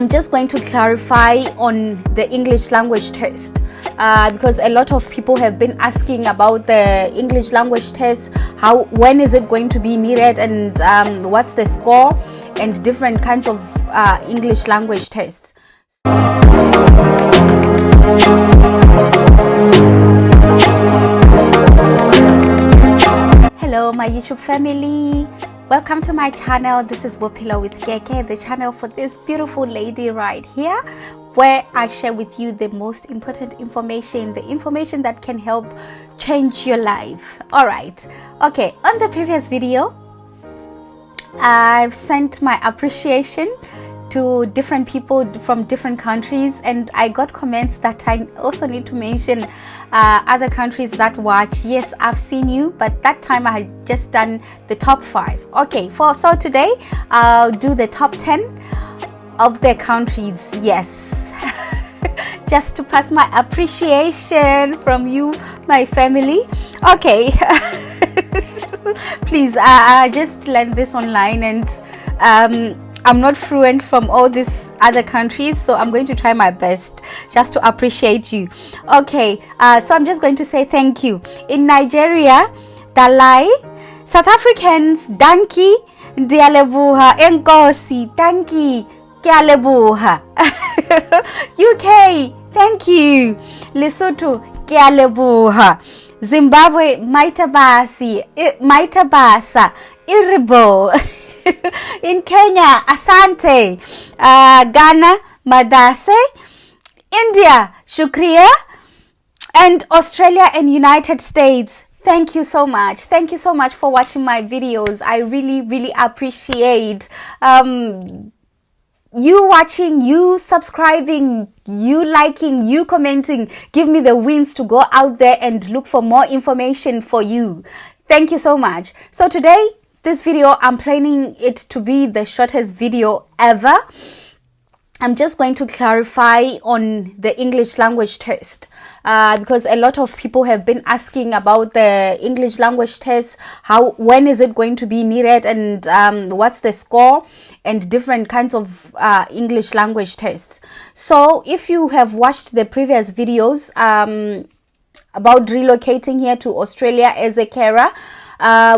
I'm just going to clarify on the English language test because a lot of people have been asking about the English language test, when is it going to be needed, and what's the score, and different kinds of English language tests. Hello my YouTube family, welcome to my channel. This is Bophelo with Keke, the channel for this beautiful lady right here, where I share with you the most important information, the information that can help change your life. Alright, okay, on the previous video I've sent my appreciation to different people from different countries, and I got comments that I also need to mention other countries that watch. Yes, I've seen you, but that time I had just done the top 5. Okay, so today I'll do the top 10 of the countries. Yes, just to pass my appreciation from you, my family. Okay. Please, I just learned this online, and I'm not fluent from all these other countries, so I'm going to try my best just to appreciate you. Okay, so I'm just going to say thank you. In Nigeria, Dalai. South Africans, Danki, Ndialebuha, Enkosi, Danki, Kialebuha. UK, thank you. Lesotho, Kialebuha. Zimbabwe, Maitabasi, Maitabasa, Iribo. In Kenya, Asante. Ghana, Madase. India, Shukriya. And Australia and United States, thank you so much. Thank you so much for watching my videos. I really appreciate you watching, you subscribing, you liking, you commenting. Give me the wins to go out there and look for more information for you. Thank you so much. So today, this video, I'm planning it to be the shortest video ever. I'm just going to clarify on the English language test because a lot of people have been asking about the English language test, when is it going to be needed, and what's the score, and different kinds of English language tests. So if you have watched the previous videos about relocating here to Australia as a carer,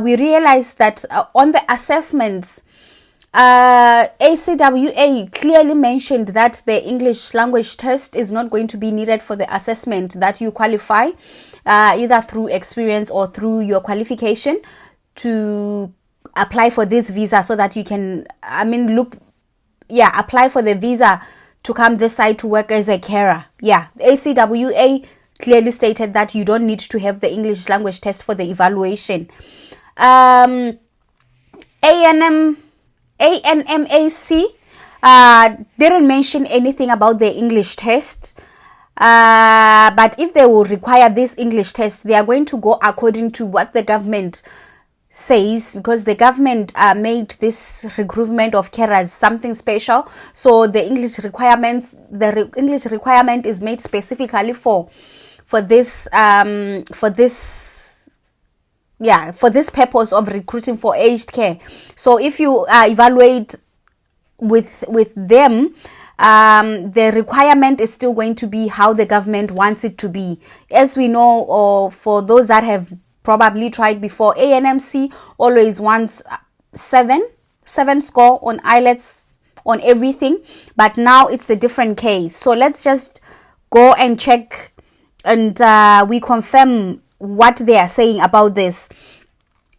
we realized that on the assessments, ACWA clearly mentioned that the English language test is not going to be needed for the assessment, that you qualify either through experience or through your qualification to apply for this visa, so that you can, apply for the visa to come this side to work as a carer. Yeah, ACWA clearly stated that you don't need to have the English language test for the evaluation. ANMAC didn't mention anything about the English test, but if they will require this English test, they are going to go according to what the government says, because the government made this recruitment of carers something special. So the English requirement is made specifically for this purpose of recruiting for aged care. So if you evaluate with them, the requirement is still going to be how the government wants it to be. As we know, or for those that have probably tried before, ANMC always wants 7 score on IELTS, on everything, but now it's a different case. So let's just go and check, and we confirm what they are saying about this.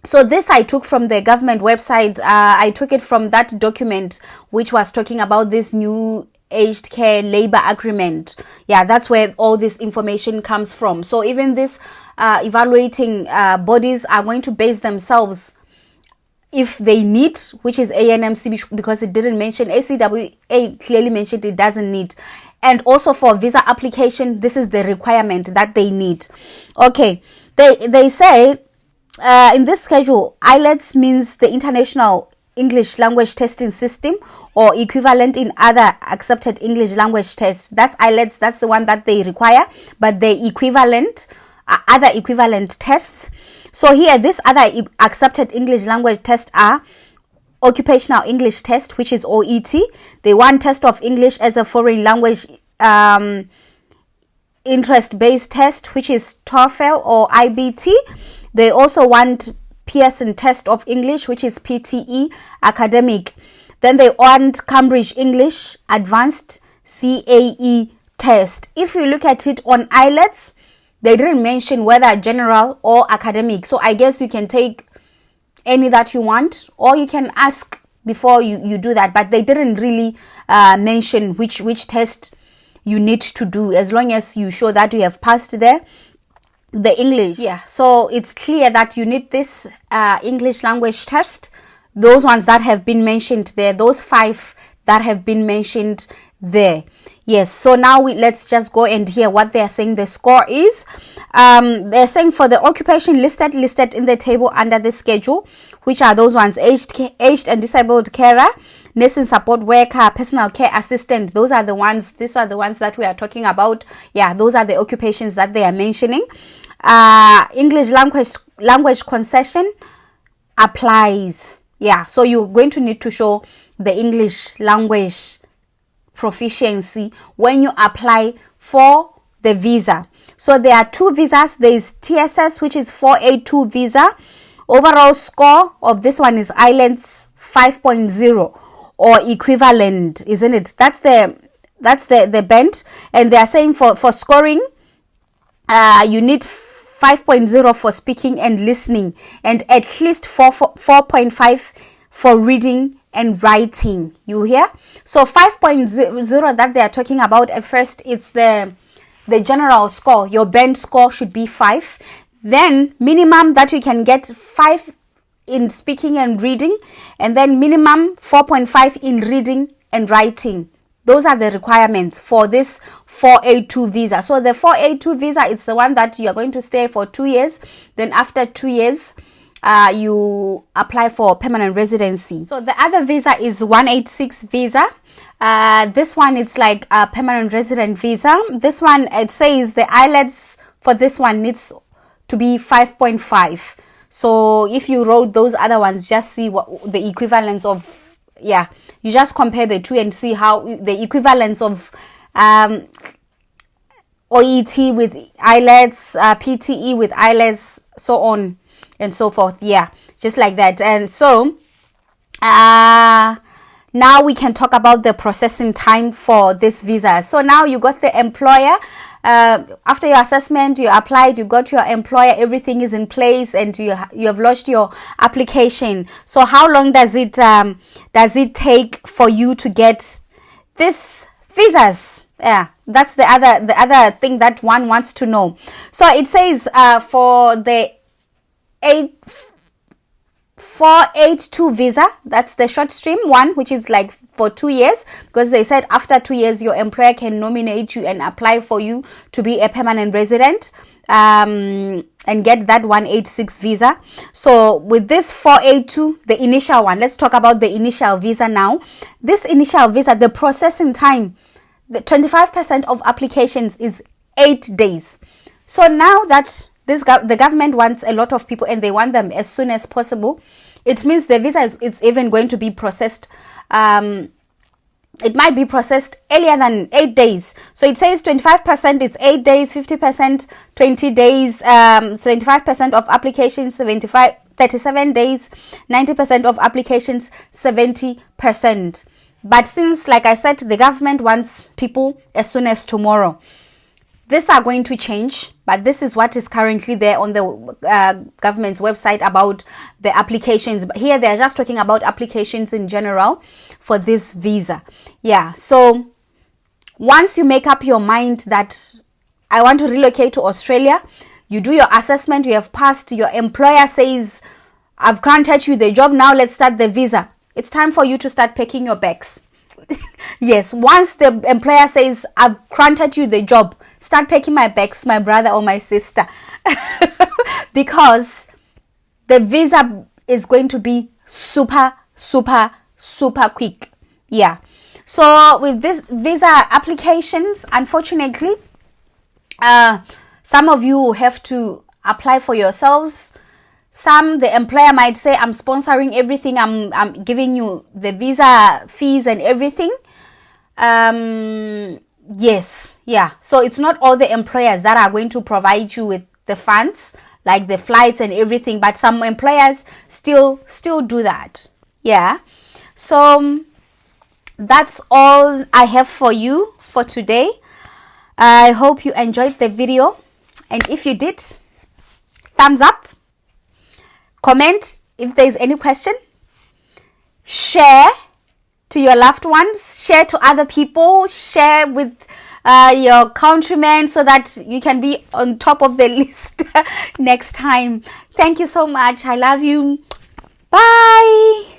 So this I took from the government website. I took it from that document which was talking about this new aged care labor agreement. Yeah, that's where all this information comes from. So even this evaluating bodies are going to base themselves, if they need, which is ANMC, because it didn't mention. ACWA clearly mentioned it doesn't need. And also for visa application, this is the requirement that they need. Okay, they say in this schedule, IELTS means the International English Language Testing System, or equivalent in other accepted English language tests. That's IELTS, that's the one that they require, but the equivalent, other equivalent tests. So here, these other accepted English language tests are occupational English test, which is OET. They want test of English as a foreign language interest-based test, which is TOEFL or IBT. They also want Pearson test of English, which is PTE academic. Then they want Cambridge English Advanced CAE test. If you look at it on IELTS, they didn't mention whether general or academic. So I guess you can take any that you want, or you can ask before you do that. But they didn't really mention which test you need to do, as long as you show that you have passed the English. Yeah, so it's clear that you need this English language test. Those ones that have been mentioned there, those 5 that have been mentioned there. Yes, so now let's just go and hear what they are saying the score is. They're saying for the occupation listed in the table under the schedule, which are those ones: aged and disabled carer, nursing support worker, personal care assistant. These are the ones that we are talking about. Yeah, those are the occupations that they are mentioning. English language concession applies. Yeah, so you're going to need to show the English language proficiency when you apply for the visa. So there are 2 visas. There is TSS, which is 482 visa. Overall score of this one is IELTS 5.0 or equivalent, isn't it? That's the band. And they are saying for scoring, you need 5.0 for speaking and listening, and at least 4.5 for reading and writing. You hear? So 5.0 that they are talking about at first, it's the general score. Your band score should be 5. Then minimum that you can get 5 in speaking and reading, and then minimum 4.5 in reading and writing. Those are the requirements for this 482 visa. So the 482 visa, it's the one that you are going to stay for 2 years. Then after 2 years, you apply for permanent residency. So the other visa is 186 visa. This one, it's like a permanent resident visa. This one, it says the IELTS for this one needs to be 5.5. So if you wrote those other ones, just see what the equivalence of, yeah, you just compare the 2 and see how the equivalence of OET with IELTS, PTE with IELTS, so on and so forth. Yeah, just like that. And so now we can talk about the processing time for this visa. So now you got the employer. After your assessment, you applied, you got your employer, everything is in place, and you have lodged your application. So how long does it take for you to get this visas? Yeah, that's the other thing that one wants to know. So it says for the 482 visa, that's the short stream one, which is like for 2 years, because they said after 2 years your employer can nominate you and apply for you to be a permanent resident and get that 186 visa. So with this 482, the initial one, let's talk about the initial visa now. This initial visa, the processing time, the 25% of applications is 8 days. So now that the government wants a lot of people and they want them as soon as possible, it means the visa it's even going to be processed. It might be processed earlier than 8 days. So it says 25% it's 8 days, 50% 20 days, 75% of applications 37 days, 90% of applications 70%. But since, like I said, the government wants people as soon as tomorrow, these are going to change, but this is what is currently there on the government's website about the applications. But here they are just talking about applications in general for this visa. Yeah, so once you make up your mind that I want to relocate to Australia, you do your assessment, you have passed, your employer says, I've granted you the job, now let's start the visa. It's time for you to start packing your bags. Yes, once the employer says, I've granted you the job, start packing my bags, my brother or my sister. Because the visa is going to be super quick. Yeah. So with this visa applications, unfortunately, some of you have to apply for yourselves. the employer might say, I'm sponsoring everything, I'm giving you the visa fees and everything. Yes, yeah. So it's not all the employers that are going to provide you with the funds, like the flights and everything, but some employers still do that. Yeah. So that's all I have for you for today. I hope you enjoyed the video, and if you did, thumbs up, comment if there is any question, share to your loved ones, share to other people, share with your countrymen so that you can be on top of the list next time. Thank you so much. I love you. Bye.